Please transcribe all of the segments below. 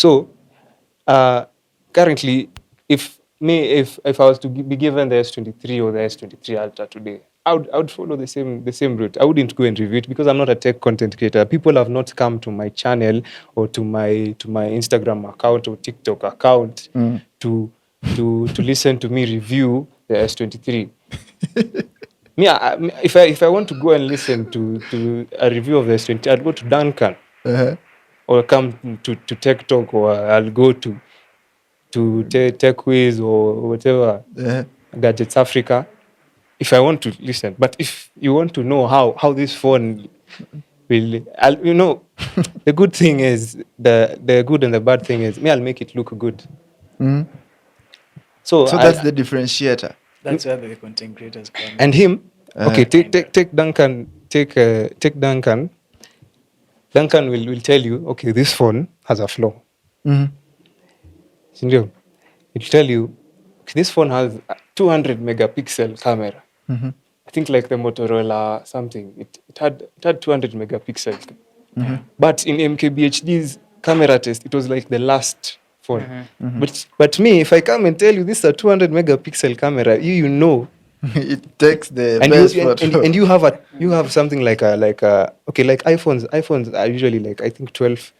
So currently, if I was to be given the S23 or the S23 Ultra today, I would follow the same route. I wouldn't go and review it because I'm not a tech content creator. People have not come to my channel or to my Instagram account or TikTok account to listen to me review the S23. If I want to go and listen to a review of the S23, I'd go to Duncan or come to Tech Talk, or I'll go to Tech Quiz or whatever, Gadgets Africa, if I want to listen. But if you want to know how this phone will, the good thing is, the good and the bad thing is, I'll make it look good. So that's the differentiator. That's where the content creators come in. And him, okay, take Duncan, take Duncan. Duncan will tell you, okay, this phone has a flaw. Sindio? It'll tell you, okay, this phone has a 200 megapixel camera. I think like the Motorola something, it had 200 megapixels. But in MKBHD's camera test, it was like the last phone. But me, if I come and tell you this is a 200 megapixel camera, you know, it takes the and best you, photo. and you have something like okay, like iPhones are usually like, I think 12,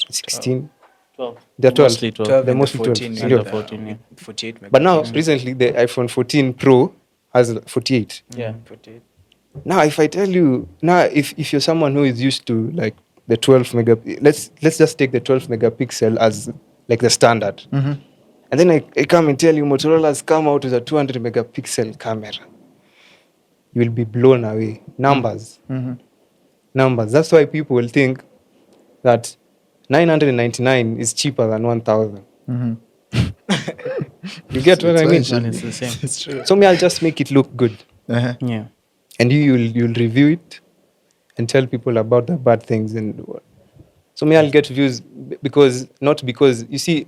16. 12. They're 12. Mostly 12. 12 They're and mostly 12. 14. Sindio? Under 14, yeah. 48 megapixels. But now, recently, the iPhone 14 Pro has 48. Yeah. 48. Now, if I tell you, if you're someone who is used to like the 12 let's just take the 12 megapixel as like the standard. And then I come and tell you Motorola has come out with a 200 megapixel camera. You will be blown away. Numbers. That's why people will think that 999 is cheaper than 1,000. You get what I mean? And it's the same. It's true. So I'll just make it look good. Yeah. And you'll review it and tell people about the bad things. And so I'll get views because you see,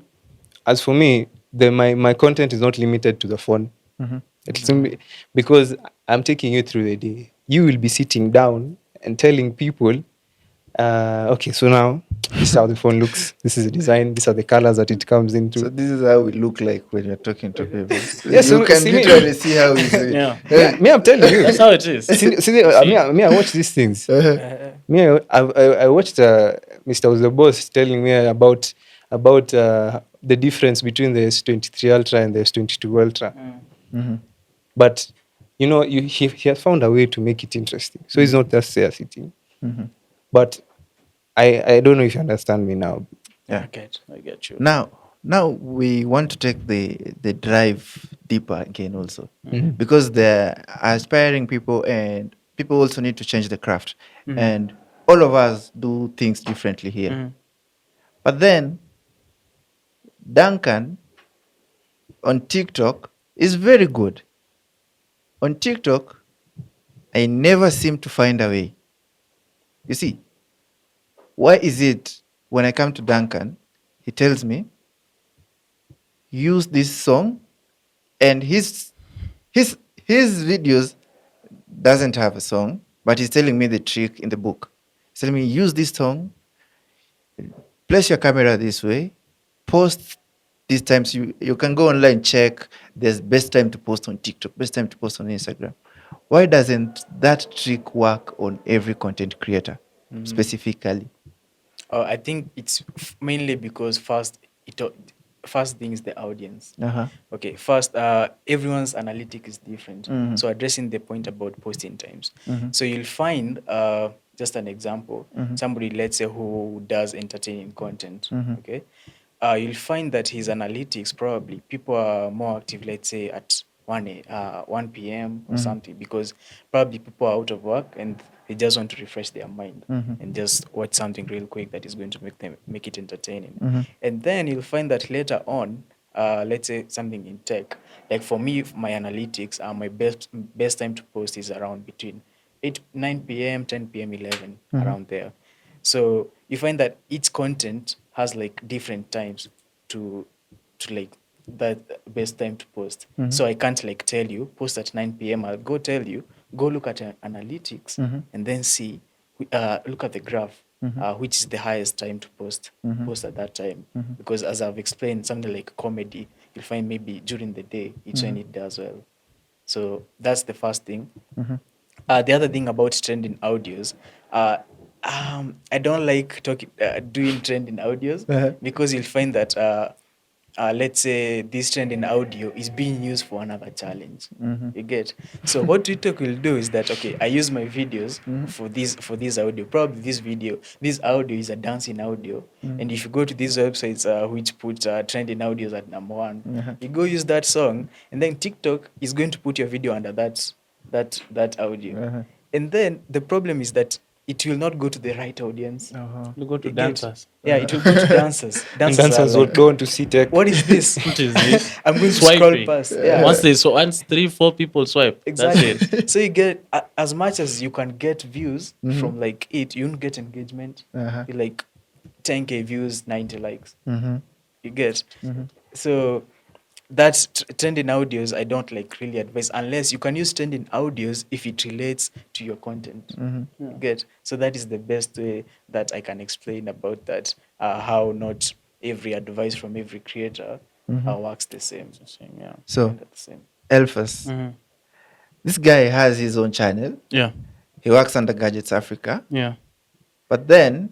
as for me, my content is not limited to the phone. It's because I'm taking you through the day. You will be sitting down and telling people, okay, so now this is how the phone looks. This is the design. These are the colors that it comes into. So this is how we look like when you're talking to people. Yes, You so can see me- literally see how we do it. Yeah. I'm telling you. That's how it is. I watch these things. I watched Mr. Was the Boss telling me about the difference between the S23 Ultra and the S22 Ultra. But he has found a way to make it interesting. So it's not just there sitting. But I don't know if you understand me now. Yeah. I get you. Now we want to take the drive deeper again also, because there are aspiring people and people also need to change the craft, and all of us do things differently here. But then Duncan on TikTok is very good. On TikTok, I never seem to find a way. You see, why is it when I come to Duncan, he tells me, use this song, and his videos doesn't have a song, but he's telling me the trick in the book. He's telling me, use this song, place your camera this way, post these times. You can go online, check, there's best time to post on TikTok, best time to post on Instagram. Why doesn't that trick work on every content creator specifically? I think it's mainly because first thing is the audience. Okay, first, everyone's analytic is different. So addressing the point about posting times. So you'll find, just an example, somebody, let's say, who does entertaining content, okay? You'll find that his analytics, probably, people are more active, let's say, at 1 p.m. or something, because probably people are out of work and they just want to refresh their mind and just watch something real quick that is going to make it entertaining. And then you'll find that later on, let's say something in tech, like for me, my analytics, my best time to post is around between 9 p.m., 10 p.m., 11, around there. So you find that each content has like different times to like that best time to post. So I can't like tell you post at 9 p.m. I'll go tell you, go look at analytics and then see, look at the graph which is the highest time to post at that time. Because as I've explained, something like comedy, you'll find maybe during the day, it's when it does well. So that's the first thing. The other thing about trending audios, I don't like doing trending audios because you'll find that, let's say, this trending audio is being used for another challenge. You get? So what TikTok will do is that, okay, I use my videos for this audio. Probably this audio is a dancing audio, and if you go to these websites which put trending audios at number one, you go use that song, and then TikTok is going to put your video under that audio. And then the problem is that it will not go to the right audience. You go to You get? dancers. Yeah, it will go to dancers. And Dancers are dancers like, don't want to see tech. what is this? What is this? I'm going to scroll Swiping. past. Yeah. Once 3-4 people swipe. Exactly. That's it. So you get as much as you can get views from like it, you don't get engagement. You like 10K views, 90 likes. You get. So that's trending audios. I don't like really advise unless you can use trending audios if it relates to your content. You get. So that is the best way that I can explain about that. How not every advice from every creator works the same. Yeah. So, Kinda the same. Elphas, this guy has his own channel. Yeah. He works under Gadgets Africa. Yeah. But then,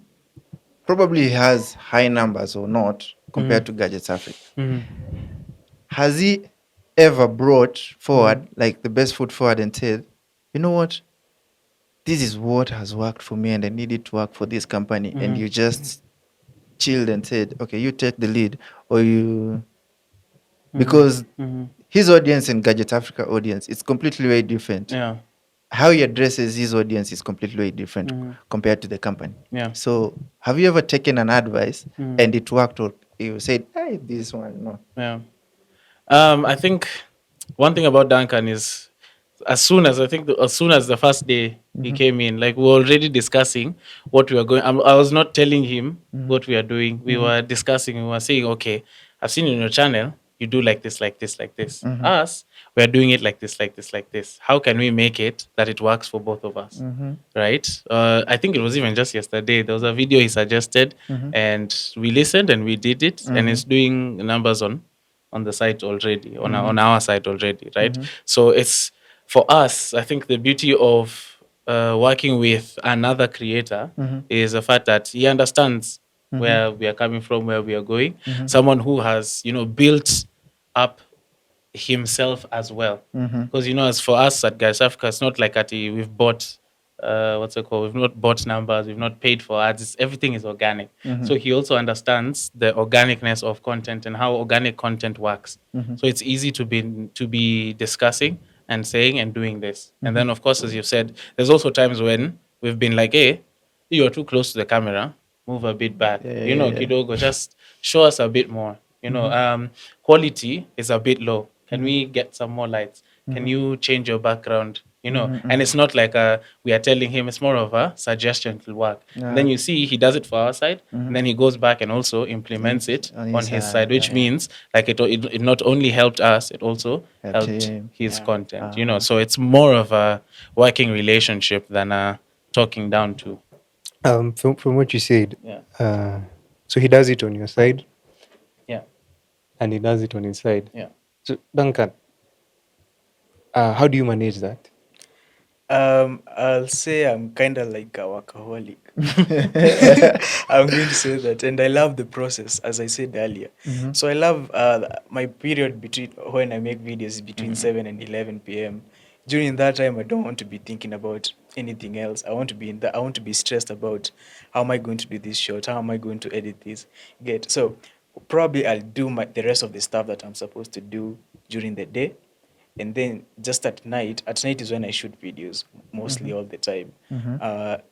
probably he has high numbers or not compared to Gadgets Africa. Has he ever brought forward, like the best foot forward and said, you know what? This is what has worked for me and I need it to work for this company. And you just chilled and said, okay, you take the lead, or you... Because his audience and Gadget Africa audience, it's completely very different. Yeah. How he addresses his audience is completely very different compared to the company. Yeah. So have you ever taken an advice and it worked, or you said, hey, this one, no? Yeah. I think one thing about Duncan is as soon as the first day he came in, like we were already discussing what we were going. I was not telling him what we are doing. We were discussing. We were saying, okay, I've seen in your channel you do like this, like this, like this. Us, we are doing it like this, like this, like this. How can we make it that it works for both of us? Right? I think it was even just yesterday. There was a video he suggested, and we listened and we did it, and it's doing numbers on the site already, on our site already, right? So it's, for us, I think the beauty of working with another creator is the fact that he understands where we are coming from, where we are going. Someone who has, built up himself as well. Because, as for us at Guys Africa, it's not like we've bought, we've not bought numbers, we've not paid for ads. Everything is organic. So he also understands the organicness of content and how organic content works. So it's easy to be discussing and saying and doing this. And then, of course, as you've said, there's also times when we've been like, hey, you are too close to the camera, move a bit back. Kidogo, just show us a bit more. Quality is a bit low. Can we get some more lights? Can you change your background? And it's not like we are telling him, it's more of a suggestion to work. Then you see he does it for our side, and then he goes back and also implements it on his side, which means like it not only helped us, it also helped his content. So it's more of a working relationship than a talking down to. From what you said, so he does it on your side, and he does it on his side. So Duncan, how do you manage that? I'll say I'm kind of like a workaholic. I'm going to say that. And I love the process, as I said earlier. So I love my period between when I make videos between 7 and 11 p.m. During that time, I don't want to be thinking about anything else. I want to be stressed about how am I going to do this short? How am I going to edit this? So probably I'll do the rest of the stuff that I'm supposed to do during the day. And then just at night is when I shoot videos, mostly all the time.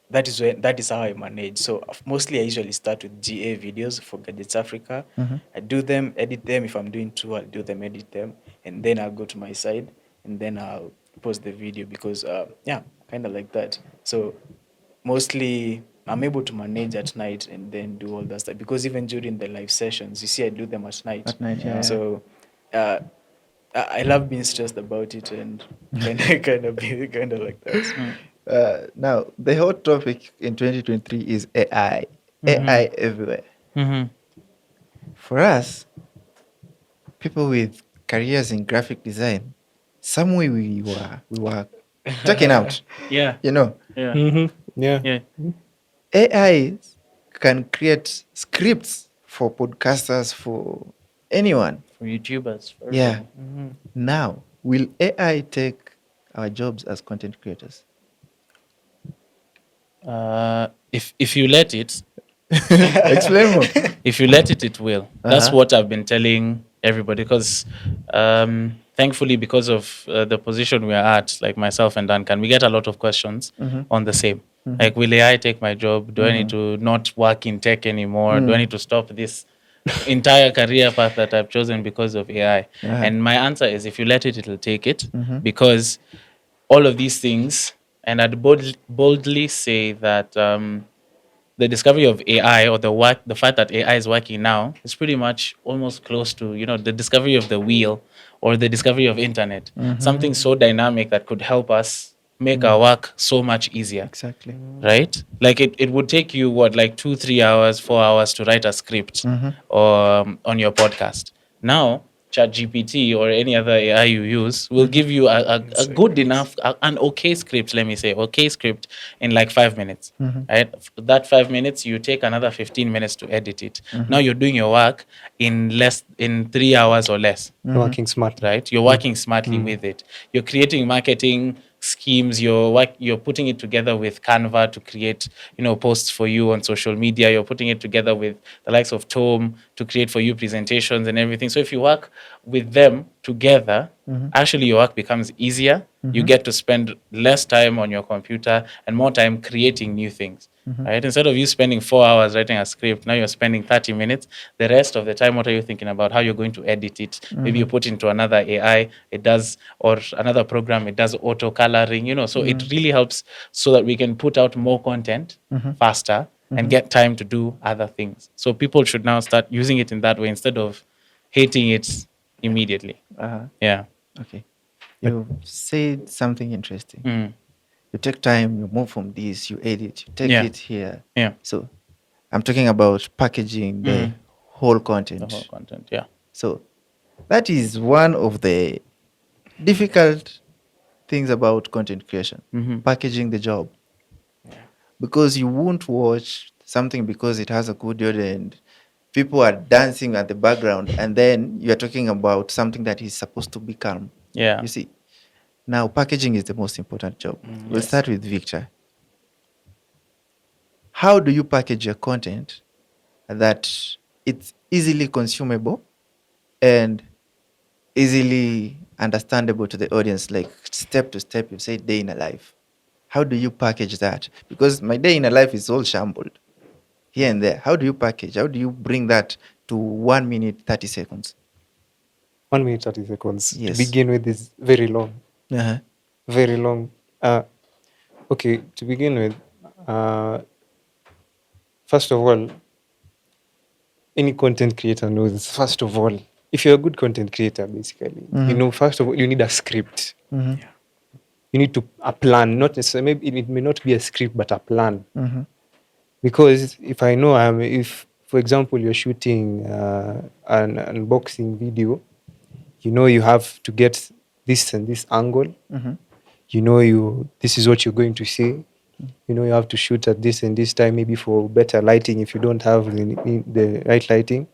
That is how I manage. So mostly I usually start with GA videos for Gadgets Africa. I do them, edit them. If I'm doing two, I'll do them, edit them. And then I'll go to my side and then I'll post the video because, kind of like that. So mostly I'm able to manage at night and then do all that stuff. Because even during the live sessions, you see I do them at night. So I love being stressed about it and kind of like that. Now, the hot topic in 2023 is AI. Mm-hmm. AI everywhere. Mm-hmm. For us, people with careers in graphic design, somewhere we were checking out. Yeah. You know, Yeah. Yeah. Yeah. AI can create scripts for podcasters, for anyone. For YouTubers. For Yeah. everybody. Mm-hmm. Now, will AI take our jobs as content creators? If you let it, Explain more. if you let it, it will. That's Uh-huh. what I've been telling everybody because, thankfully, because of the position we are at, like myself and Duncan, we get a lot of questions on the same. Like, will AI take my job? Do I need to not work in tech anymore? Do I need to stop this entire career path that I've chosen because of AI? Uh-huh. And my answer is, if you let it, it'll take it because all of these things, and I'd boldly say that the discovery of AI or the fact that AI is working now is pretty much almost close to the discovery of the wheel or the discovery of internet. Something so dynamic that could help us make our work so much easier. Exactly. Right? Like it would take you what, like 2-3 hours, 4 hours to write a script or on your podcast. Now ChatGPT or any other AI you use will give you a good enough, an okay script, let me say, okay script in like 5 minutes. Right? That 5 minutes, you take another 15 minutes to edit it. Now you're doing your work in 3 hours or less. Working smart. Right? You're working smartly with it. You're creating marketing schemes. You're putting it together with Canva to create posts for you on social media. You're putting it together with the likes of Tom to create for you presentations and everything. So if you work with them together, actually your work becomes easier. You get to spend less time on your computer and more time creating new things. Right? Instead of you spending 4 hours writing a script, now you're spending 30 minutes. The rest of the time, what are you thinking about? How you're going to edit it? Maybe you put into another AI, it does, or another program, it does auto coloring, so it really helps so that we can put out more content faster and get time to do other things. So people should now start using it in that way instead of hating it immediately. Uh-huh. Yeah. Okay. You said something interesting. Mm. You take time, you move from this, you edit, you take Yeah. it here. Yeah. So I'm talking about packaging the whole content. The whole content. Yeah. So that is one of the difficult things about content creation, packaging the job. Because you won't watch something because it has a good audio and people are dancing at the background, and then you're talking about something that is supposed to be calm. Yeah. You see, now packaging is the most important job. We'll Yes. start with Victor. How do you package your content that it's easily consumable and easily understandable to the audience, like step to step? You say day in a life. How do you package that? Because my day in a life is all shambled here and there. How do you package? How do you bring that to 1 minute, 30 seconds? 1 minute 30 seconds Yes. to begin with is very long. Uh-huh. Very long. Okay, to begin with, first of all, any content creator knows, first of all, if you're a good content creator, basically, first of all, you need a script. You need a plan, not necessarily, maybe it may not be a script, but a plan. Because if I know, if, for example, you're shooting an unboxing video, you have to get this and this angle. This is what you're going to say. You have to shoot at this and this time, maybe for better lighting if you don't have the right lighting.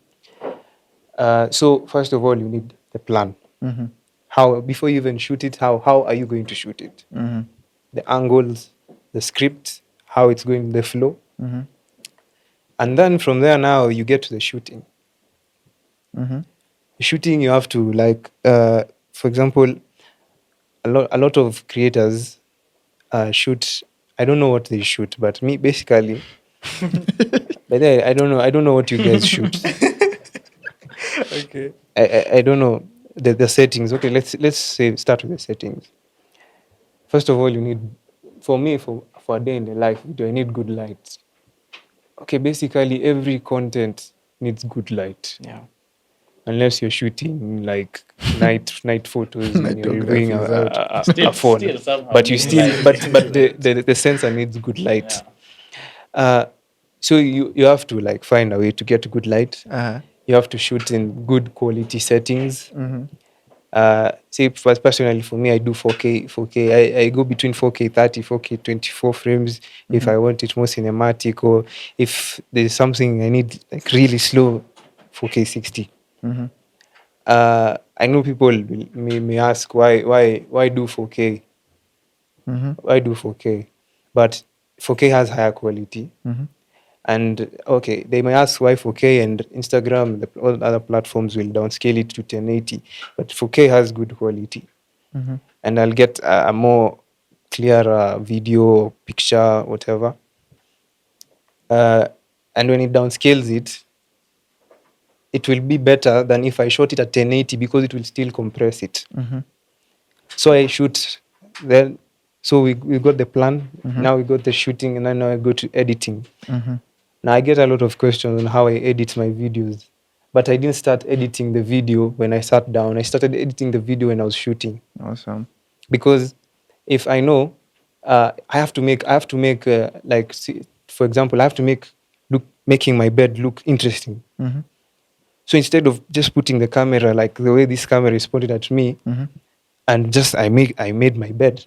So first of all, you need the plan. How, before you even shoot it, how are you going to shoot it? The angles, the script, how it's going, the flow. And then from there, now you get to the shooting. The shooting, you have to, like, for example, a lot of creators shoot. I don't know what they shoot, but me, basically, but I don't know what you guys shoot. Okay. I don't know the settings. Okay, let's say start with the settings. First of all, you need, for me, for a day in the life, do I need good lights? Okay, basically every content needs good light. Yeah. unless you're shooting like night photos and you're reviewing Nightography is out. a phone. Still somehow But you need still, light. but the sensor needs good light. So you have to like find a way to get good light. You have to shoot in good quality settings. Say personally for me, I do 4K. 4K. I go between 4K 30, 4K 24 frames if I want it more cinematic, or if there's something I need like really slow, 4K 60. I know people may ask why do 4K? Why do 4K? But 4K has higher quality. And okay, they may ask why 4K, and Instagram, all other platforms will downscale it to 1080. But 4K has good quality. And I'll get a more clearer video, picture, whatever. And when it downscales it, it will be better than if I shot it at 1080 because it will still compress it. So I shoot then. So we got the plan. Now we got the shooting, and then now I go to editing. Now I get a lot of questions on how I edit my videos, but I didn't start editing the video when I sat down. I started editing the video when I was shooting. Awesome. Because if I know, I have to make for example, I have to making my bed look interesting. So instead of just putting the camera like the way this camera is pointed at me, and just I made my bed.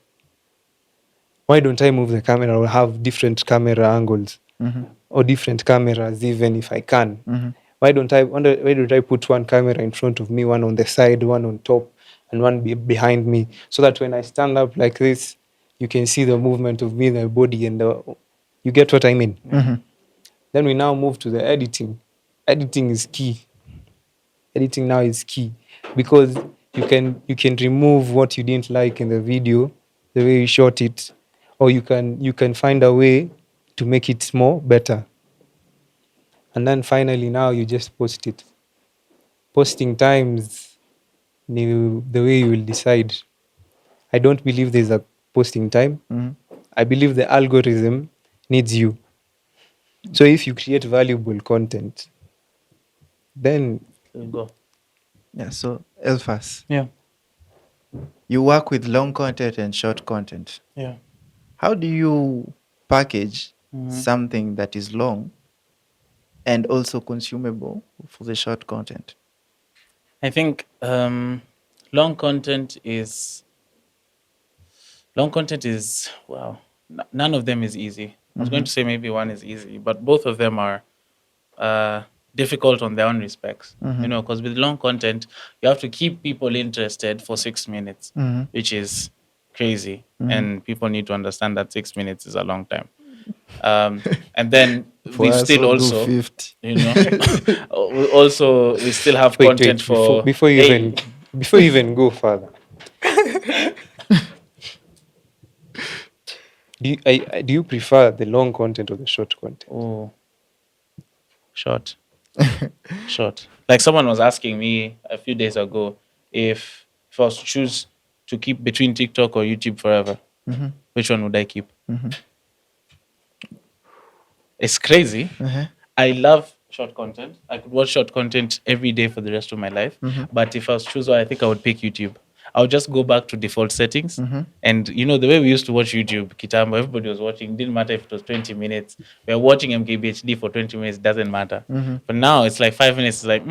Why don't I move the camera or have different camera angles or different cameras even if I can? Why don't I put one camera in front of me, one on the side, one on top, and one behind me, so that when I stand up like this, you can see the movement of me, the body, and you get what I mean? Then we now move to the editing. Editing is key. Editing now is key because you can remove what you didn't like in the video, the way you shot it, or you can find a way to make it more better. And then finally now you just post it. Posting times, the way you will decide. I don't believe there's a posting time. I believe the algorithm needs you. So if you create valuable content, then Go. Yeah. So Elfas, Yeah. you work with long content and short content. Yeah. How do you package something that is long and also consumable for the short content? I think long content is wow. None of them is easy. I was going to say maybe one is easy, but both of them are difficult on their own respects. You know, because with long content, you have to keep people interested for 6 minutes, which is crazy, and people need to understand that 6 minutes is a long time. And then For we us, still we'll do also, 50. you know, we still have content for before you even go further. Do you prefer the long content or the short content? Oh, short. Short. Like someone was asking me a few days ago if I was to choose to keep between TikTok or YouTube forever, which one would I keep? It's crazy. I love short content. I could watch short content every day for the rest of my life. But if I was to choose one, I think I would pick YouTube. I'll just go back to default settings. And you know, the way we used to watch YouTube, Kitambo, everybody was watching. Didn't matter if it was 20 minutes. We were watching MKBHD for 20 minutes. Doesn't matter. But now it's like 5 minutes. It's like,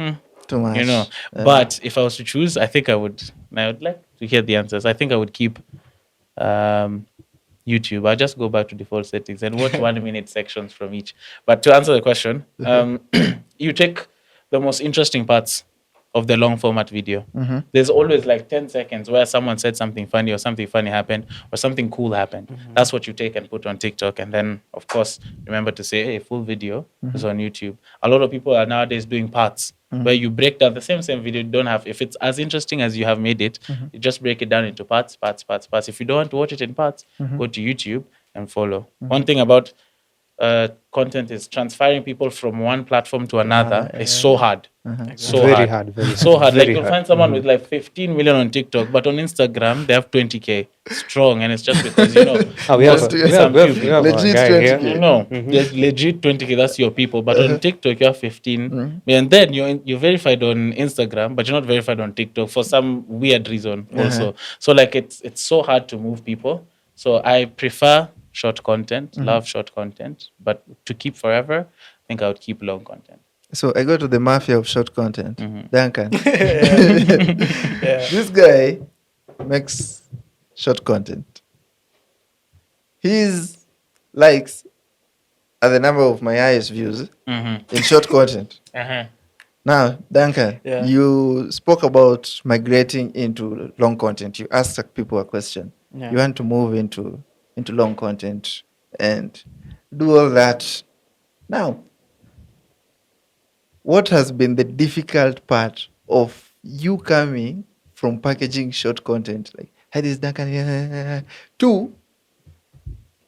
Too much. you know. But if I was to choose, I think I would like to hear the answers. I think I would keep YouTube. I'll just go back to default settings and watch 1 minute sections from each. But to answer the question, you take the most interesting parts of the long format video. There's always like 10 seconds where someone said something funny or something funny happened or something cool happened. That's what you take and put on TikTok. And then, of course, remember to say, hey, full video is on YouTube. A lot of people are nowadays doing parts where you break down the same video. You don't have, if it's as interesting as you have made it, you just break it down into parts. If you don't want to watch it in parts, go to YouTube and follow. One thing about content is transferring people from one platform to another is so hard. So Very hard. hard, very So hard. Like very you'll hard. find someone with like 15 million on TikTok, but on Instagram they have 20K strong, and it's just because Ah, we have Most- some few we have our Legit guy 20K. here. no, there's legit 20K. That's your people. But on TikTok, you have 15. And then you're verified on Instagram, but you're not verified on TikTok for some weird reason also. So like it's so hard to move people. So I prefer short content, love short content, but to keep forever, I think I would keep long content. So I go to the mafia of short content. Duncan. Yeah. This guy makes short content. His likes are the number of my highest views in short content. Now, Duncan, Yeah. you spoke about migrating into long content. You asked people a question. Yeah. You want to move into long content and do all that. Now, what has been the difficult part of you coming from packaging short content like, hey, this is Duncan, to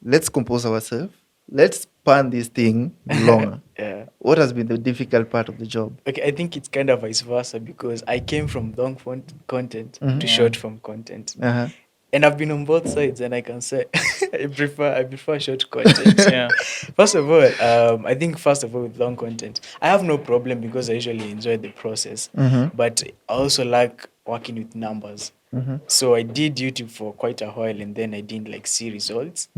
let's compose ourselves, let's pan this thing longer? Yeah. What has been the difficult part of the job? Okay, I think it's kind of vice versa because I came from long form content to short form content. Uh-huh. And I've been on both sides, and I can say I prefer short content. Yeah. First of all, I think with long content, I have no problem because I usually enjoy the process. But I also like working with numbers. So I did YouTube for quite a while, and then I didn't like see results.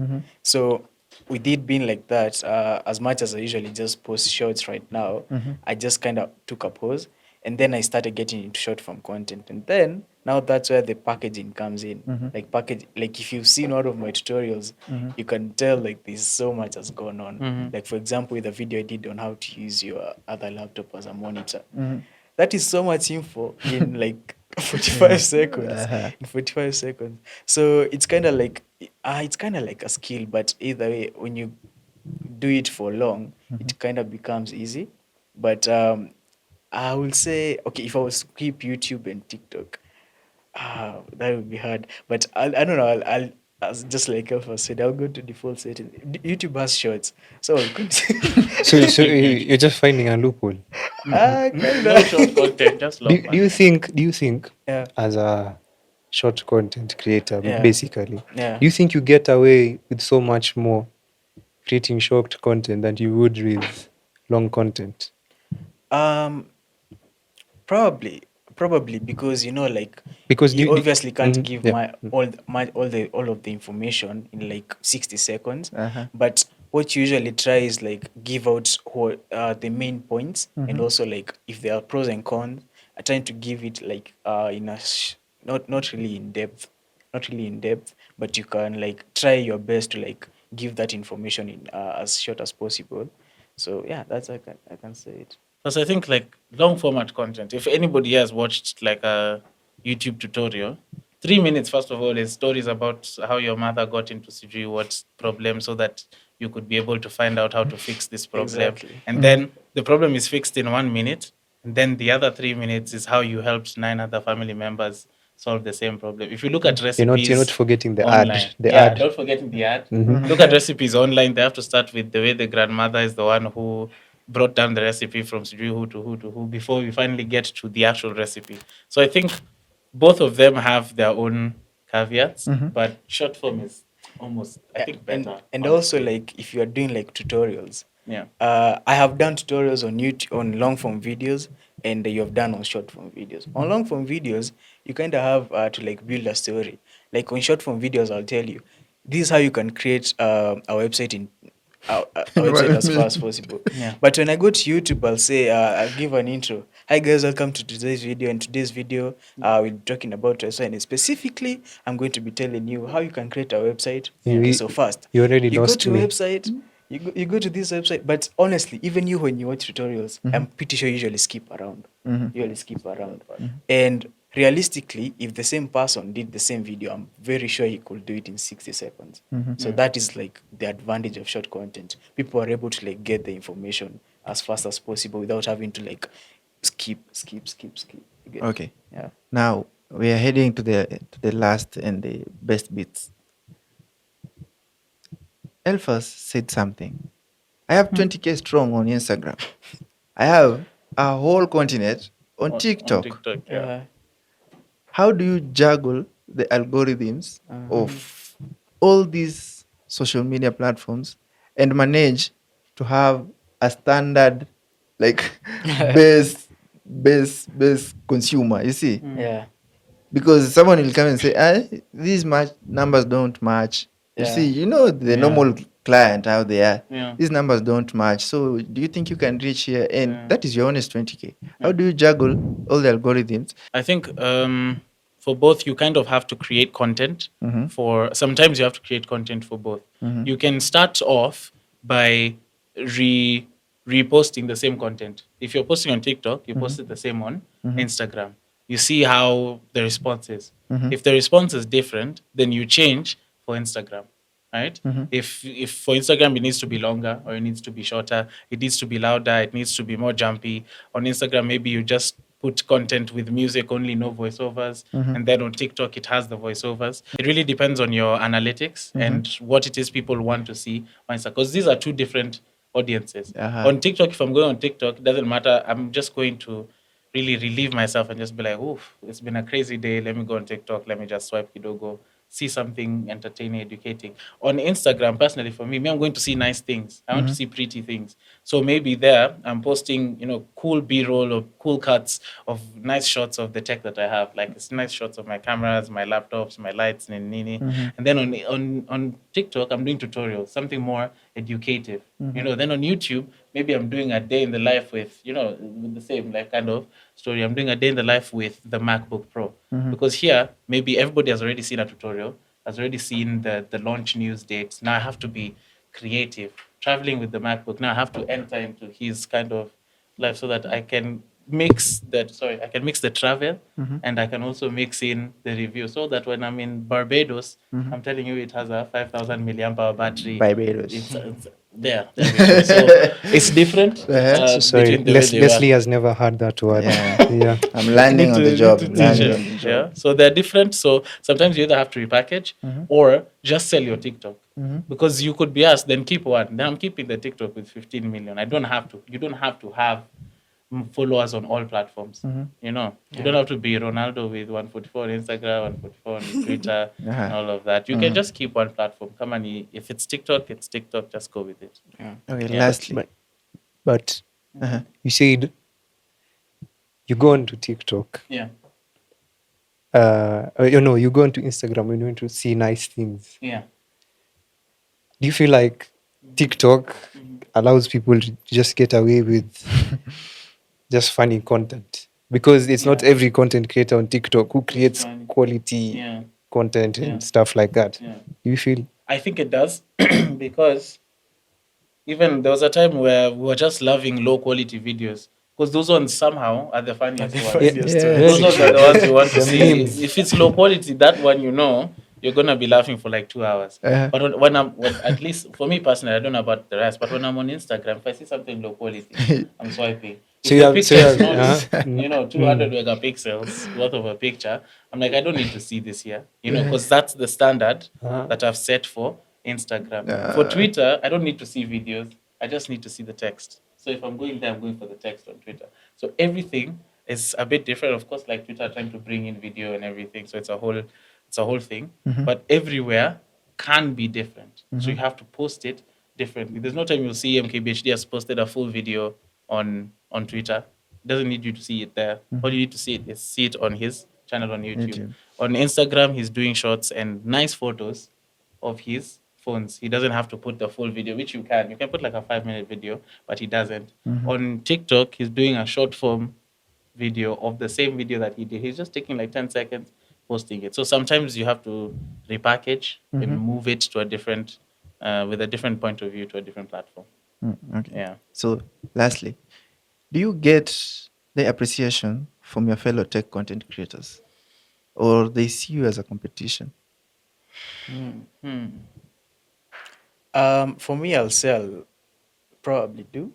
So with it being like that, as much as I usually just post shorts right now, I just kind of took a pause, and then I started getting into short form content, and then now that's where the packaging comes in. Like if you've seen all of my tutorials, you can tell like there's so much has gone on. Like for example, with the video I did on how to use your other laptop as a monitor. That is so much info in like 45 seconds. In 45 seconds. So it's kind of like a skill, but either way, when you do it for long, it kind of becomes easy. But I will say, okay, if I was to keep YouTube and TikTok, that would be hard. But I don't know. I'll as just like Alpha said, I'll go to default settings. YouTube has shorts, so I'll continue. So you're just finding a loophole. No short content, just long Do you think Yeah. as a short content creator, Yeah. basically, Yeah. do you think you get away with so much more creating short content than you would with long content? Probably because like Because you do you- obviously can't Mhm, give yeah. all of the information in like 60 seconds. But what you usually try is like give out the main points, and also like if there are pros and cons, I try to give it like in a not really in depth, but you can like try your best to like give that information in as short as possible. So yeah, that's I can say it. Because I think like long format content, if anybody has watched like a YouTube tutorial, 3 minutes, first of all, is stories about how your mother got into CG, what problem, so that you could be able to find out how to fix this problem. Exactly. And then the problem is fixed in 1 minute. And then the other 3 minutes is how you helped 9 other family members solve the same problem. If you look at recipes, You're not forgetting the online, ad. The yeah, ad. don't forget the ad. Look at recipes online. They have to start with the way the grandmother is the one who brought down the recipe from Sijui who to who to who before we finally get to the actual recipe. So I think both of them have their own caveats, but short form is almost, I think, better. And also like if you are doing like tutorials, Yeah. I have done tutorials on YouTube on long form videos, and you have done on short form videos. On long form videos, you kind of have to like build a story. Like on short form videos, I'll tell you, this is how you can create a website in a website as fast as possible. Yeah. But when I go to YouTube, I'll say I'll give an intro. Hi guys, welcome to today's video. In today's video, we'll be talking about website, and specifically, I'm going to be telling you how you can create a website so fast. You already You go lost to me. a website. You go to this website, but honestly, even you when you watch tutorials, I'm pretty sure you usually skip around. And realistically, if the same person did the same video, I'm very sure he could do it in 60 seconds. So that is like the advantage of short content. People are able to like get the information as fast as possible without having to like skip. You get- Okay. Yeah. Now we are heading to the last and the best bits. Elphas said something. I have 20K strong on Instagram. I have a whole continent on TikTok. On TikTok, yeah. How do you juggle the algorithms of all these social media platforms and manage to have a standard, like base consumer? You see, Yeah. because someone will come and say, these numbers don't match. You Yeah. see, you know the normal client how they are. Yeah. These numbers don't match. So do you think you can reach here? And Yeah. that is your honest 20K. How do you juggle all the algorithms? I think for both, you kind of have to create content. Sometimes you have to create content for both. You can start off by reposting the same content. If you're posting on TikTok, you post it the same on Instagram. You see how the response is. If the response is different, then you change for Instagram. Right? If for Instagram it needs to be longer or it needs to be shorter, it needs to be louder, it needs to be more jumpy. On Instagram, maybe you just put content with music only, no voiceovers, and then on TikTok it has the voiceovers. It really depends on your analytics and what it is people want to see on Instagram, because these are two different audiences. On TikTok, if I'm going on TikTok, it doesn't matter. I'm just going to really relieve myself and just be like, oof, it's been a crazy day. Let me go on TikTok. Let me just swipe kidogo, see something entertaining, educating. On Instagram, personally, for me, I'm going to see nice things. I want to see pretty things. So maybe there, I'm posting, cool B-roll or cool cuts of nice shots of the tech that I have. Like it's nice shots of my cameras, my laptops, my lights, and nini. And then on TikTok, I'm doing tutorials, something more educative. Then on YouTube, maybe I'm doing a day in the life with, with the same like kind of story. I'm doing a day in the life with the MacBook Pro. Because here, maybe everybody has already seen a tutorial, has already seen the launch news dates. Now I have to be creative. Traveling with the MacBook, now I have to enter into his kind of life so that I can mix the travel and I can also mix in the review, so that when I'm in Barbados, I'm telling you it has a 5,000 milliamp hour battery. Barbados. It's there we go. So it's different. Sorry, between the way they Leslie work. has never heard that word. Yeah. Yeah. I'm landing on the job. Yeah, so they're different. So sometimes you either have to repackage or just sell your TikTok, because you could be asked, then keep one. Then I'm keeping the TikTok with 15 million. I don't have to. You don't have to have followers on all platforms. You don't have to be Ronaldo with 144 on Instagram, 144 on Twitter, and all of that. You can just keep one platform. Come on, if it's TikTok, it's TikTok. Just go with it. Okay, Yeah. lastly. But you said you go onto TikTok. Yeah. You go onto Instagram and you want to see nice things. Yeah. Do you feel like TikTok allows people to just get away with just funny content? Because it's not every content creator on TikTok who creates quality content and stuff like that. Yeah. Do you feel? I think it does because even there was a time where we were just loving low quality videos, because those ones somehow are the funniest ones. Those ones are the ones you want to see. If it's low quality, that one you're gonna be laughing for like 2 hours. But when at least for me personally, I don't know about the rest, but when I'm on Instagram, if I see something low quality, I'm swiping. If the picture is not, 200 megapixels worth of a picture, I'm like, I don't need to see this here, because that's the standard that I've set for Instagram. For Twitter, I don't need to see videos. I just need to see the text. So if I'm going there, I'm going for the text on Twitter. So everything is a bit different. Of course, like Twitter trying to bring in video and everything. So it's a whole thing. But everywhere can be different. So you have to post it differently. There's no time you'll see MKBHD has posted a full video on Twitter. It doesn't need you to see it there. All you need to see it on his channel on YouTube. On Instagram, he's doing shorts and nice photos of his phones. He doesn't have to put the full video, which you can. You can put like a 5-minute video, but he doesn't. On TikTok, he's doing a short form video of the same video that he did. He's just taking like 10 seconds, posting it. So sometimes you have to repackage and move it to a different, with a different point of view to a different platform. Okay. Yeah. So lastly, do you get the appreciation from your fellow tech content creators, or they see you as a competition? For me, I'll say I'll probably do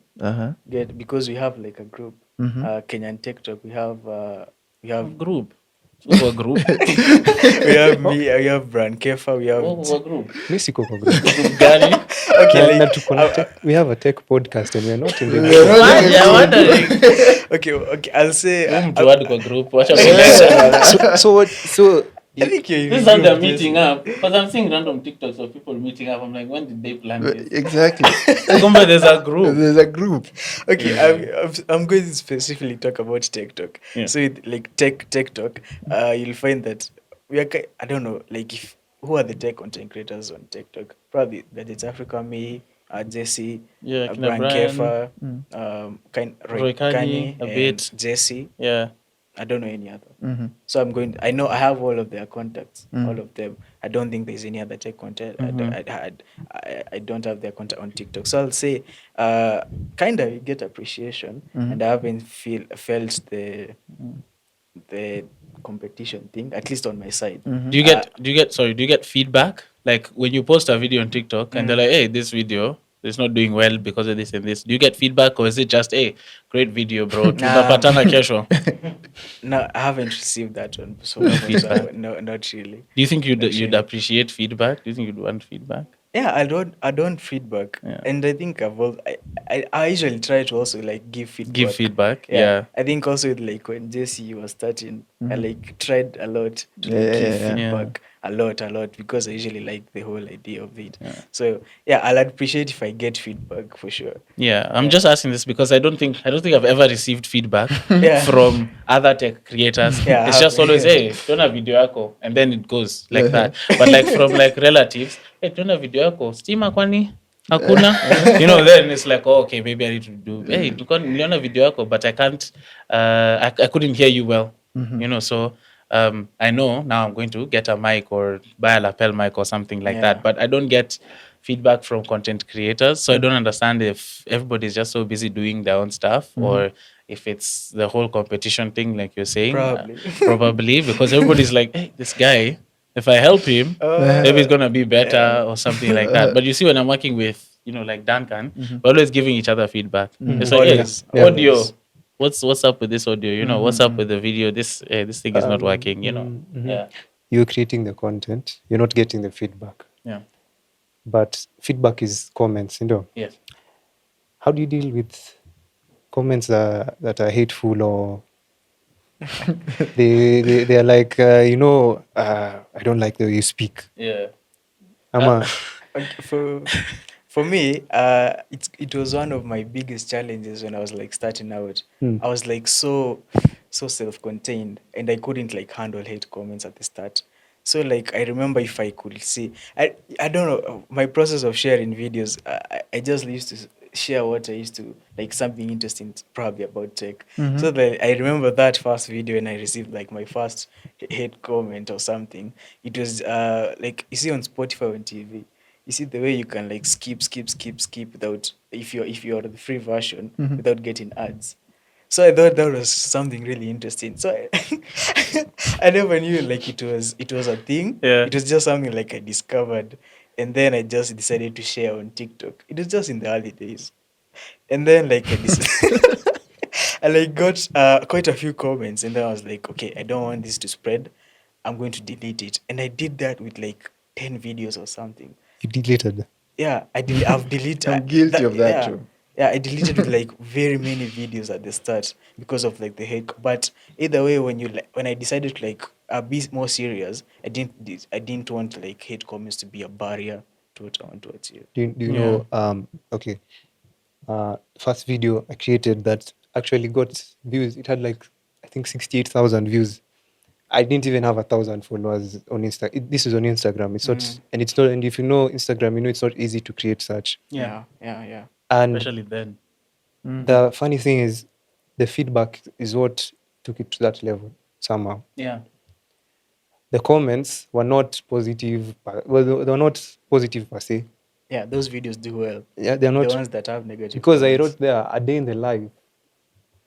get, because we have like a group, Kenyan TikTok. We have Group. Kwa group. We have me, we have Brand Kefa, we have Kwa group. Mi siko kwa group. Group gani? okay, Na like tuko na tech, we have a tech podcast and we're not in the We are group. not in the I'm group. wondering. okay, I'll say Mtu hadi kwa group. Wacha So I think you're This is how they're meeting up. Because I'm seeing random TikToks of people meeting up. I'm like, when did they plan this? Exactly. Kumbe there's a group. There's a group. Okay, I'm going to specifically talk about TikTok. Yeah. So, like TikTok, you'll find that we are. I don't know, like who are the tech content creators on TikTok? Probably that it's Afrika, me, Jesse, Yeah, Kina Brand Brian, Kefa, Roy Kanye, a and bit. Jesse. Yeah. I don't know any other. Mm-hmm. So I know I have all of their contacts, all of them. I don't think there's any other tech content. I don't have their contact on TikTok. So I'll say, kind of get appreciation, and I haven't felt the competition thing, at least on my side. Do you get feedback? Like when you post a video on TikTok and they're like, hey, this video is not doing well because of this and this. Do you get feedback or is it just, hey, great video, bro? Tutapatana kesho. No, I haven't received that one. So no, not really. Do you think you'd appreciate feedback? Do you think you'd want feedback? Yeah, I don't feedback, and I think I usually try to also like give feedback. Give feedback, yeah. I think also with, like when Jesse was starting, I like tried a lot to give feedback a lot because I usually like the whole idea of it. Yeah. So yeah, I'll appreciate if I get feedback for sure. Yeah, I'm just asking this because I don't think I've ever received feedback Yeah. from other tech creators. Yeah, It's just always, hey, tuona video yako, and then it goes like that. But like from like relatives, hey, tuona video yako, stima kwani hakuna? Then it's like, oh, okay, maybe I need to do, hey, niliona video yako, but I can't, I couldn't hear you well. So I know now I'm going to get a mic or buy a lapel mic or something like that, but I don't get feedback from content creators, so I don't understand if everybody's just so busy doing their own stuff or if it's the whole competition thing like you're saying. Probably because everybody's like, hey, this guy, if I help him, maybe he's gonna be better or something like that. But you see, when I'm working with like Duncanzz, we're always giving each other feedback. It's like, hey, audio, what's up with this audio? What's up with the video? This thing is not working. Yeah, you're creating the content, you're not getting the feedback. Yeah. But feedback is comments, Yes. How do you deal with comments that are hateful or they are like, I don't like the way you speak. Yeah. For me, it was one of my biggest challenges when I was like starting out. I was like so self-contained and I couldn't like handle hate comments at the start. So like I remember if I could see, I don't know, my process of sharing videos, I just used to share what I used to, like something interesting probably about tech. So I remember that first video and I received like my first hate comment or something. It was like, you see on Spotify on TV, you see the way you can like skip without, if you're the free version, without getting ads. So I thought that was something really interesting. So I never knew like it was a thing. Yeah. It was just something like I discovered, and then I just decided to share on TikTok. It was just in the early days, and then like I like got quite a few comments, and then I was like, okay, I don't want this to spread. I'm going to delete it, and I did that with like 10 videos or something. You deleted? Yeah, I've deleted. I'm guilty of that too. Yeah, I deleted like very many videos at the start because of like the hate. But either way, when I decided to like be more serious, I didn't want like hate comments to be a barrier to what I want to achieve. Do you know? Okay. First video I created that actually got views. It had like I think 68,000 views. I didn't even have 1,000 followers on Instagram. This is on Instagram. It's not, and it's not. And if you know Instagram, it's not easy to create such. Yeah. And Especially then. the funny thing is, the feedback is what took it to that level somehow. Yeah. The comments were not positive. Well, they were not positive per se. Yeah, those videos do well. Yeah, they're not. The ones that have negative. Because I comments. wrote there a day in the life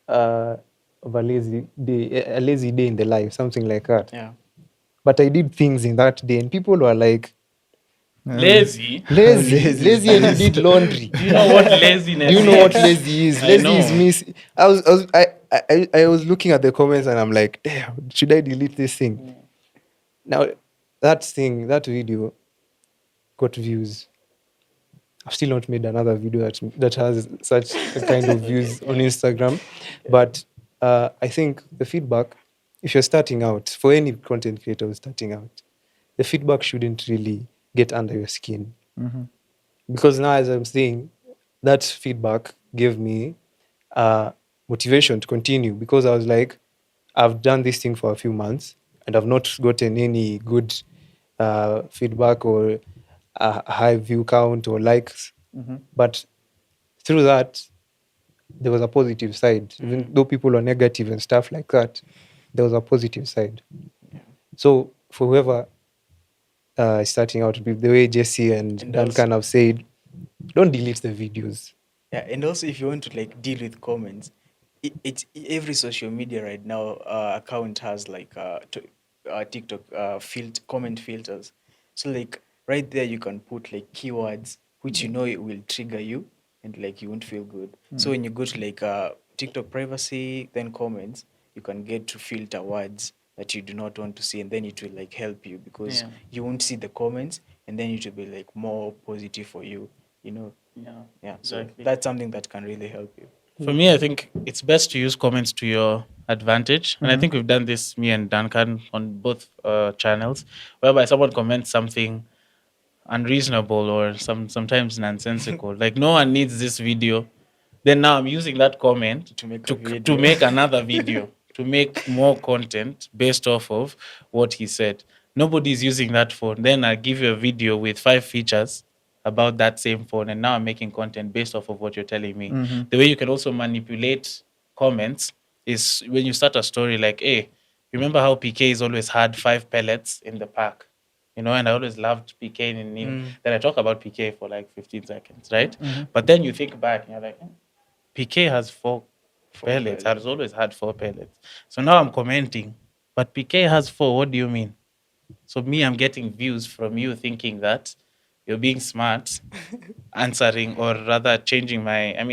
of a lazy day in the life, something like that. Yeah. But I did things in that day, and people were like, Lazy. Lazy and you did laundry. Do you know what laziness Do you know what is? lazy is? I Lazy is know. miss. I was looking at the comments and I'm like, damn, should I delete this thing? Now, that video got views. I've still not made another video that has such a kind of views on Instagram. But I think the feedback, if you're starting out, for any content creator who's starting out, the feedback shouldn't really get under your skin. Because now, as I'm saying, that feedback gave me motivation to continue, because I was like, I've done this thing for a few months and I've not gotten any good feedback or a high view count or likes. But through that, there was a positive side. Even though people were negative and stuff like that, there was a positive side. So for whoever is starting out, the way Jesse and Duncan have said, don't delete the videos. Yeah, and also if you want to like deal with comments, it's every social media right now account has like TikTok comment filters. So like right there you can put like keywords which you know it will trigger you and like you won't feel good. So when you go to like TikTok privacy, then comments, you can get to filter words that you do not want to see, and then it will like help you because you won't see the comments, and then it will be like more positive for you, you know. Yeah, so Exactly. that's something that can really help you. For me, I think it's best to use comments to your advantage. And I think we've done this, me and Duncan, on both channels, whereby someone comments something unreasonable or sometimes nonsensical. Like, no one needs this video. Then now I'm using that comment To make a to video. make another video, to make more content based off of what he said. Nobody's using that phone. Then I give you a video with 5 features about that same phone, and now I'm making content based off of what you're telling me. The way you can also manipulate comments is when you start a story like, hey, remember how PK's always had 5 pellets in the pack? You know, and I always loved PK in Neo. Then I talk about PK for like 15 seconds, right? But then you think back and you're like, PK has 4 pellets, has always had 4 pellets. So now I'm commenting, but PK has 4. What do you mean? So me, I'm getting views from you thinking that you're being smart, answering, or rather changing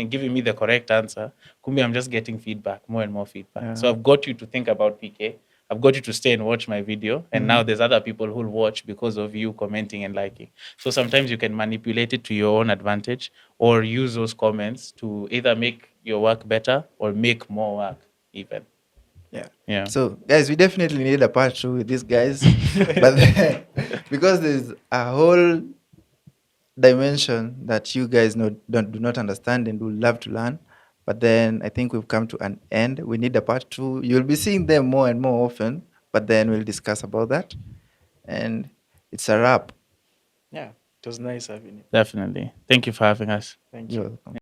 giving me the correct answer. Kumbi, I'm just getting feedback, more and more feedback. So I've got you to think about PK. I've got you to stay and watch my video. And now there's other people who'll watch because of you commenting and liking. So sometimes you can manipulate it to your own advantage or use those comments to either make your work better or make more work even. Yeah. So, guys, we definitely need a part 2 with these guys. But then, because there's a whole dimension that you guys do not understand and would love to learn. But then I think we've come to an end. We need a part 2. You'll be seeing them more and more often, but then we'll discuss about that. And it's a wrap. Yeah, it was nice having you. Definitely. Thank you for having us. Thank you. You're welcome.